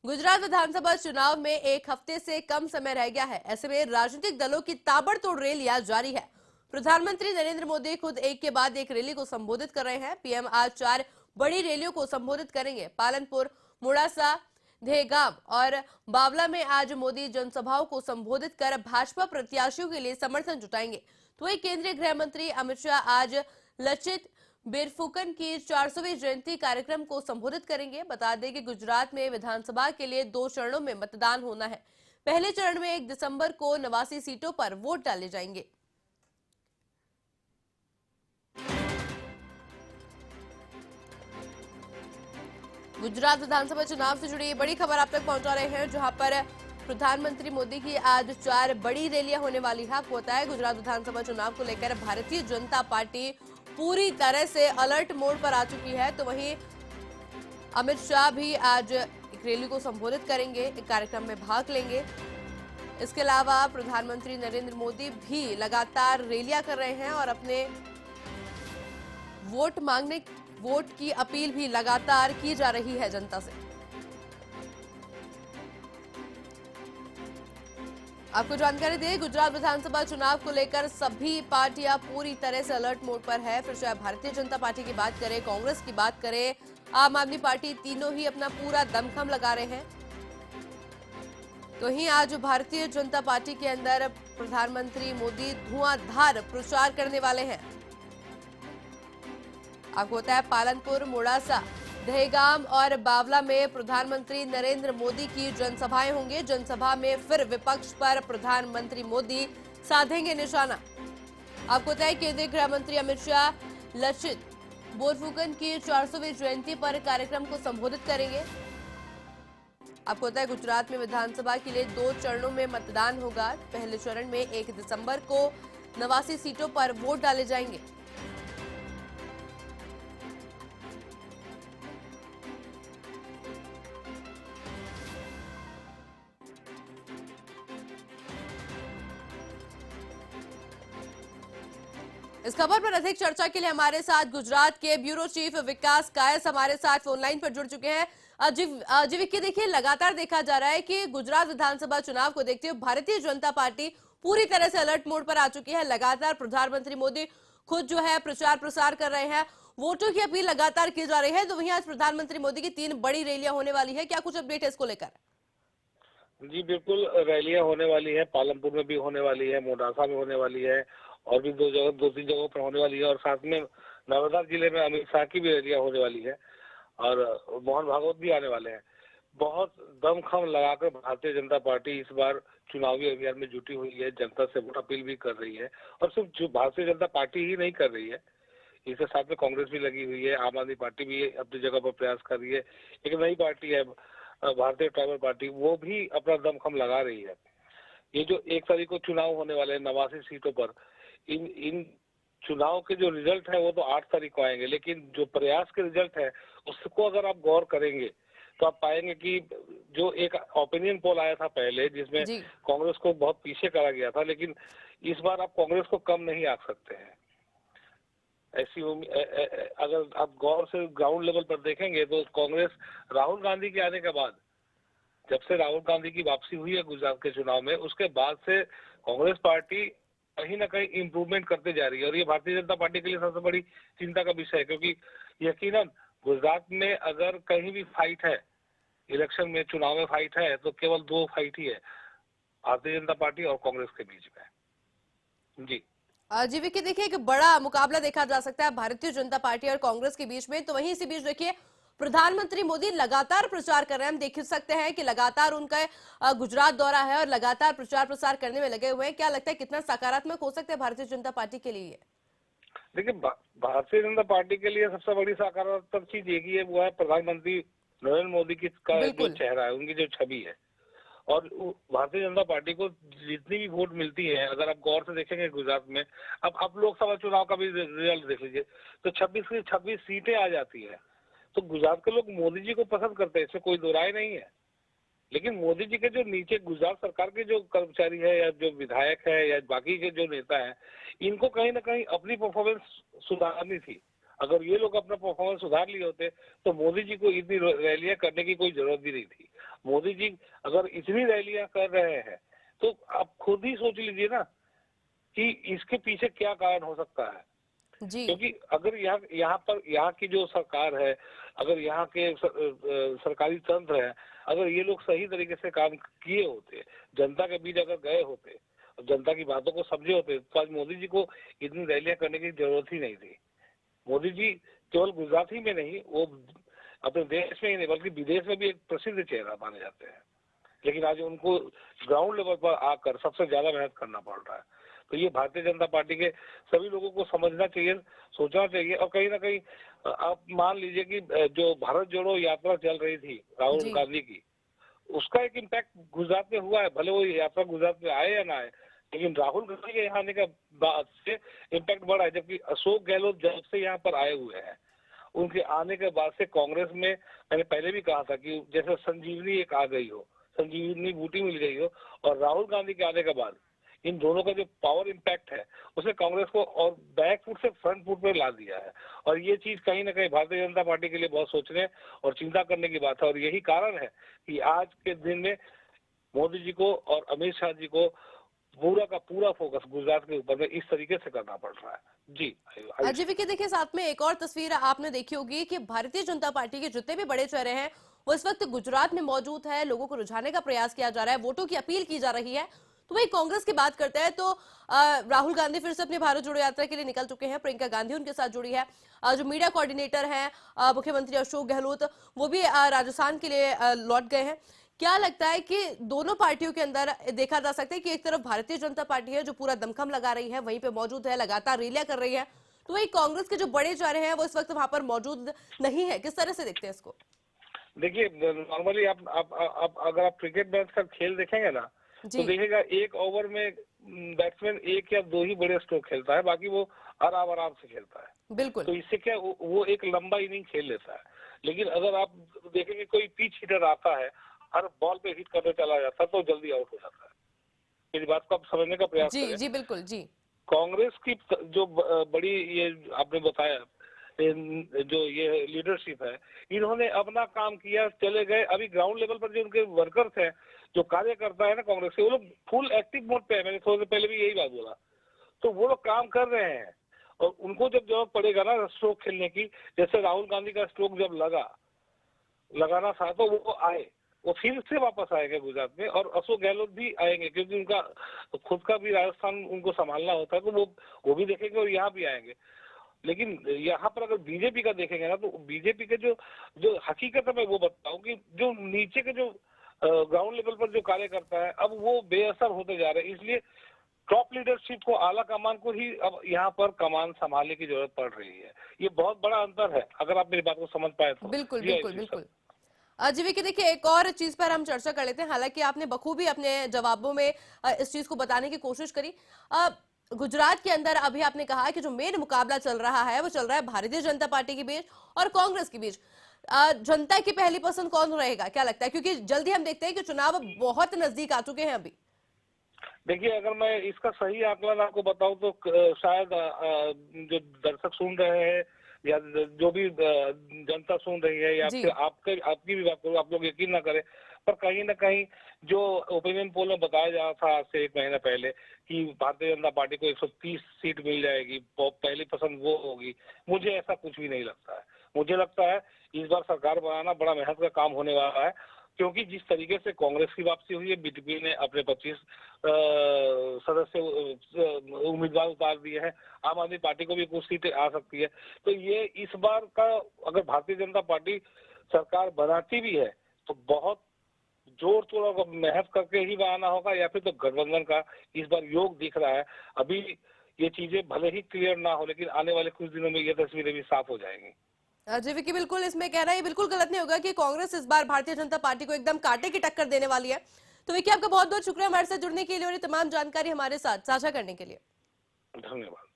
गुजरात विधानसभा चुनाव में एक हफ्ते से कम समय रह गया है। ऐसे में राजनीतिक दलों की ताबड़तोड़ रैलियां जारी है। प्रधानमंत्री नरेंद्र मोदी खुद एक के बाद एक रैली को संबोधित कर रहे हैं। पीएम आज 4 बड़ी रैलियों को संबोधित करेंगे। पालनपुर, मोड़ासा, दहेगाम और बावला में आज मोदी जनसभाओं को संबोधित कर भाजपा प्रत्याशियों के लिए समर्थन जुटाएंगे। तो वही केंद्रीय गृह मंत्री अमित शाह आज लचित बेरफुकन की 400वीं जयंती कार्यक्रम को संबोधित करेंगे। बता दें कि गुजरात में विधानसभा के लिए 2 चरणों में मतदान होना है। पहले चरण में 1 दिसंबर को 89 सीटों पर वोट डाले जाएंगे। गुजरात विधानसभा चुनाव से जुड़ी बड़ी खबर आप तक पहुंचा रहे हैं, जहां पर प्रधानमंत्री मोदी की आज 4 बड़ी रैलियां होने वाली है। आपको पता है, गुजरात विधानसभा चुनाव को लेकर भारतीय जनता पार्टी पूरी तरह से अलर्ट मोड पर आ चुकी है। तो वहीं अमित शाह भी आज एक रैली को संबोधित करेंगे, एक कार्यक्रम में भाग लेंगे। इसके अलावा प्रधानमंत्री नरेंद्र मोदी भी लगातार रैलियां कर रहे हैं और अपने वोट की अपील भी लगातार की जा रही है जनता से। आपको जानकारी दें, गुजरात विधानसभा चुनाव को लेकर सभी पार्टियां पूरी तरह से अलर्ट मोड पर है। फिर चाहे भारतीय जनता पार्टी की बात करें, कांग्रेस की बात करें, आम आदमी पार्टी, तीनों ही अपना पूरा दमखम लगा रहे हैं। तो ही आज भारतीय जनता पार्टी के अंदर प्रधानमंत्री मोदी धुआंधार प्रचार करने वाले हैं। आपको होता है, पालनपुर, मोड़ासा, दहेगाम और बावला में प्रधानमंत्री नरेंद्र मोदी की जनसभाएं होंगी। जनसभा में फिर विपक्ष पर प्रधानमंत्री मोदी साधेंगे निशाना। आपको होता है, केंद्रीय गृह मंत्री अमित शाह लचित बोरफुकन की 400वीं जयंती पर कार्यक्रम को संबोधित करेंगे। आपको होता है, गुजरात में विधानसभा के लिए 2 चरणों में मतदान होगा। पहले चरण में 1 दिसंबर को 89 सीटों पर वोट डाले जाएंगे। इस खबर पर अधिक चर्चा के लिए हमारे साथ गुजरात के ब्यूरो चीफ विकास कायस हमारे साथ फोनलाइन पर जुड़ चुके हैं। विक्की, देखिए, लगातार देखा जा रहा है कि गुजरात विधानसभा चुनाव को देखते हुए भारतीय जनता पार्टी पूरी तरह से अलर्ट मोड पर आ चुकी है। लगातार प्रधानमंत्री मोदी खुद जो है प्रचार प्रसार कर रहे हैं, वोटों की अपील लगातार की जा रही है। तो वहीं आज प्रधानमंत्री मोदी की 3 बड़ी रैलियां होने वाली है। क्या कुछ अपडेट है इसको लेकर? जी बिल्कुल, रैलियां होने वाली है। पालनपुर में भी होने वाली है, मोडासा में होने वाली है और भी 2-3 जगहों पर होने वाली है। और साथ में नर्मदा जिले में अमित शाह की भी रैलियां होने वाली है और मोहन भागवत भी आने वाले हैं। बहुत दमखम लगाकर भारतीय जनता पार्टी इस बार चुनावी अभियान में जुटी हुई है। जनता से वोट अपील भी कर रही है और सिर्फ जो भारतीय जनता पार्टी ही नहीं कर रही है, इसके साथ में कांग्रेस भी लगी हुई है, आम आदमी पार्टी भी अपनी जगह पर प्रयास कर रही है। एक नई पार्टी है भारतीय ट्राइबल पार्टी, वो भी अपना दमखम लगा रही है। ये जो 1 तारीख को चुनाव होने वाले हैं 89 सीटों पर, इन चुनाव के जो रिजल्ट है वो तो 8 तारीख को आएंगे, लेकिन जो प्रयास के रिजल्ट है उसको अगर आप गौर करेंगे तो आप पाएंगे कि जो एक ओपिनियन पोल आया था पहले, जिसमें कांग्रेस को बहुत पीछे करा गया था, लेकिन इस बार आप कांग्रेस को कम नहीं आंक सकते हैं। ऐसी अगर आप गौर से ग्राउंड लेवल पर देखेंगे तो कांग्रेस राहुल गांधी के आने के बाद, जब से राहुल गांधी की वापसी हुई है गुजरात के चुनाव में, उसके बाद से कांग्रेस पार्टी कहीं ना कहीं इम्प्रूवमेंट करते जा रही है। और ये भारतीय जनता पार्टी के लिए सबसे बड़ी चिंता का विषय है, क्योंकि यकीनन गुजरात में अगर कहीं भी फाइट है, इलेक्शन में, चुनाव में फाइट है, तो केवल 2 फाइट ही है, भारतीय जनता पार्टी और कांग्रेस के बीच में। जी विक्की, देखिए, एक बड़ा मुकाबला देखा जा सकता है भारतीय जनता पार्टी और कांग्रेस के बीच में। तो वहीं इसी बीच देखिए, प्रधानमंत्री मोदी लगातार प्रचार कर रहे हैं। हम देख सकते हैं कि लगातार उनका गुजरात दौरा है और लगातार प्रचार प्रसार करने में लगे हुए हैं। क्या लगता है, कितना सकारात्मक हो सकता है भारतीय जनता पार्टी के लिए? देखिए, भारतीय जनता पार्टी के लिए सबसे बड़ी सकारात्मक चीज एक ही है, वो है प्रधानमंत्री नरेंद्र मोदी का जो चेहरा है, उनकी जो छवि है। और भारतीय जनता पार्टी को जितनी भी वोट मिलती है, अगर आप गौर से देखेंगे गुजरात में, अब आप लोकसभा चुनाव का भी रिजल्ट देख लीजिए, तो 26 की 26 सीटें आ जाती है। तो गुजरात के लोग मोदी जी को पसंद करते हैं, इसमें कोई दो राय नहीं है। लेकिन मोदी जी के जो नीचे गुजरात सरकार के जो कर्मचारी है या जो विधायक है या बाकी के जो नेता है, इनको कहीं ना कहीं अपनी परफॉर्मेंस सुधारनी थी। अगर ये लोग अपना परफॉर्मेंस सुधार लिए होते तो मोदी जी को इतनी रैलियां करने की कोई जरूरत भी नहीं थी। मोदी जी अगर इतनी रैलियां कर रहे हैं तो आप खुद ही सोच लीजिए ना कि इसके पीछे क्या कारण हो सकता है। जी क्योंकि अगर यहाँ की जो सरकार है, अगर यहाँ के सरकारी तंत्र है, अगर ये लोग सही तरीके से काम किए होते, जनता के बीच अगर गए होते, जनता की बातों को समझे होते, तो आज मोदी जी को इतनी रैलियां करने की जरूरत ही नहीं थी। मोदी जी केवल गुजरात ही में नहीं, वो अपने देश में ही नहीं बल्कि विदेश में भी एक प्रसिद्ध चेहरा माने जाते हैं। लेकिन आज उनको ग्राउंड लेवल पर आकर सबसे ज्यादा मेहनत करना पड़ रहा है। तो ये भारतीय जनता पार्टी के सभी लोगों को समझना चाहिए, सोचना चाहिए। और कहीं ना कहीं आप मान लीजिए कि जो भारत जोड़ो यात्रा चल रही थी राहुल जी गांधी की, उसका एक इम्पैक्ट गुजरात में हुआ है। भले वो यात्रा गुजरात में आए या ना आए, लेकिन राहुल गांधी के यहाँ आने के बाद से इम्पैक्ट बढ़ा है। जबकि अशोक गहलोत जब से यहाँ पर आए हुए हैं, उनके आने के बाद से कांग्रेस में, मैंने पहले भी कहा था कि जैसे संजीवनी एक आ गई हो, संजीवनी बूटी मिल गई हो, और राहुल गांधी के आने के बाद इन दोनों का जो पावर इम्पैक्ट है उसने कांग्रेस को और बैक फुट से फ्रंट फुट पे ला दिया है। और ये चीज कहीं ना कहीं भारतीय जनता पार्टी के लिए बहुत सोचने और चिंता करने की बात है। और यही कारण है कि आज के दिन में मोदी जी को और अमित शाह जी को पूरा का पूरा फोकस गुजरात के ऊपर में इस तरीके से करना पड़ रहा है। जी अजय के देखिए, साथ में एक और तस्वीर आपने देखी होगी कि भारतीय जनता पार्टी के जितने भी बड़े चेहरे हैं वो इस वक्त गुजरात में मौजूद है। लोगों को रुझाने का प्रयास किया जा रहा है, वोटों की अपील की जा रही है। तो वही कांग्रेस की बात करते हैं तो राहुल गांधी फिर से अपनी भारत जोड़ो यात्रा के लिए निकल चुके हैं। प्रियंका गांधी उनके साथ जुड़ी है। जो मीडिया कोऑर्डिनेटर हैं मुख्यमंत्री अशोक गहलोत, वो भी राजस्थान के लिए लौट गए हैं। क्या लगता है कि दोनों पार्टियों के अंदर देखा जा सकता है कि एक तरफ भारतीय जनता पार्टी है जो पूरा दमखम लगा रही है, वहीं पे मौजूद है, लगातार रैलियां कर रही है, तो वही कांग्रेस के जो बड़े चेहरे हैं वो इस वक्त वहां पर मौजूद नहीं है। किस तरह से देखते हैं इसको? देखिए, नॉर्मली आप अगर आप क्रिकेट मैच का खेल देखेंगे ना, तो जी देखिएगा एक ओवर में बैट्समैन एक या दो ही बड़े स्ट्रोक खेलता है, बाकी वो आराम आराम से खेलता है। बिल्कुल। तो इससे क्या वो एक लंबा इनिंग खेल लेता है। लेकिन अगर आप देखेंगे कोई पिच हिटर आता है, हर बॉल पे हिट करने चला जाता है, तो जल्दी आउट हो जाता है। मेरी बात को आप समझने का प्रयास जी करें। जी बिल्कुल। जी कांग्रेस की जो बड़ी ये आपने बताया, जो ये लीडरशिप है, इन्होंने अपना काम किया, चले गए। अभी ग्राउंड लेवल पर जो उनके वर्कर्स हैं, जो कार्यकर्ता है ना कांग्रेस के, वो लोग फुल एक्टिव मोड पे है। मैंने थोड़ी देर पहले भी यही बात बोला। तो वो लोग काम कर रहे हैं, और उनको जब जरूरत पड़ेगा ना स्ट्रोक खेलने की, जैसे राहुल गांधी का स्ट्रोक जब लगाना था, तो वो आए, वो फिर से वापस आएंगे गुजरात में। और अशोक गहलोत भी आएंगे, क्योंकि उनका खुद का भी राजस्थान उनको संभालना होता है, तो वो भी देखेंगे और यहाँ भी आएंगे। लेकिन यहाँ पर अगर बीजेपी का देखेंगे ना, तो बीजेपी के जो जो हकीकत है, मैं वो बताऊं कि जो नीचे के जो ग्राउंड लेवल पर जो कार्य करता है, अब वो बेअसर होते जा रहे हैं। इसलिए टॉप लीडरशिप को, आला कमान को ही अब यहाँ पर कमान संभालने की जरूरत पड़ रही है। ये बहुत बड़ा अंतर है, अगर आप मेरी बात को समझ पाए तो। बिल्कुल जी बिल्कुल आयुषी सर। बिल्कुल। अजय की देखिए, एक और चीज पर हम चर्चा कर लेते हैं। हालांकि आपने बखूबी अपने जवाबों में इस चीज को बताने की कोशिश करी। गुजरात के अंदर अभी आपने कहा कि जो मेन मुकाबला चल रहा है वो चल रहा है भारतीय जनता पार्टी के बीच और कांग्रेस के बीच। जनता की पहली पसंद कौन रहेगा, क्या लगता है? क्योंकि जल्दी हम देखते हैं कि चुनाव बहुत नजदीक आ चुके हैं अभी। देखिए, अगर मैं इसका सही आकलन आपको बताऊं तो शायद जो दर्शक सुन रहे हैं या जो भी जनता सुन रही है, या जी फिर आपकी भी बात करूं, आप लोग यकीन ना करें, पर कहीं ना कहीं जो ओपिनियन पोल में बताया जा रहा था आज से एक महीना पहले कि भारतीय जनता पार्टी को 130 सीट मिल जाएगी, पहली पसंद वो होगी, मुझे ऐसा कुछ भी नहीं लगता है। मुझे लगता है इस बार सरकार बनाना बड़ा मेहनत का काम होने वाला है, क्योंकि जिस तरीके से कांग्रेस की वापसी हुई है, बीजेपी ने अपने 25 सदस्य उम्मीदवार उतार दिए हैं, आम आदमी पार्टी को भी कुछ सीटें आ सकती है। तो ये इस बार का अगर भारतीय जनता पार्टी सरकार बनाती भी है तो बहुत जोर तोड़ और मेहनत करके ही बनाना होगा, या फिर तो गठबंधन का इस बार योग दिख रहा है। अभी ये चीजें भले ही क्लियर ना हो, लेकिन आने वाले कुछ दिनों में ये तस्वीरें भी साफ हो जाएंगी। अजय विकी, बिल्कुल इसमें कहना ये बिल्कुल गलत नहीं होगा कि कांग्रेस इस बार भारतीय जनता पार्टी को एकदम कांटे की टक्कर देने वाली है। तो विकी, आपका बहुत बहुत शुक्रिया हमारे साथ जुड़ने के लिए और ये तमाम जानकारी हमारे साथ साझा करने के लिए। धन्यवाद।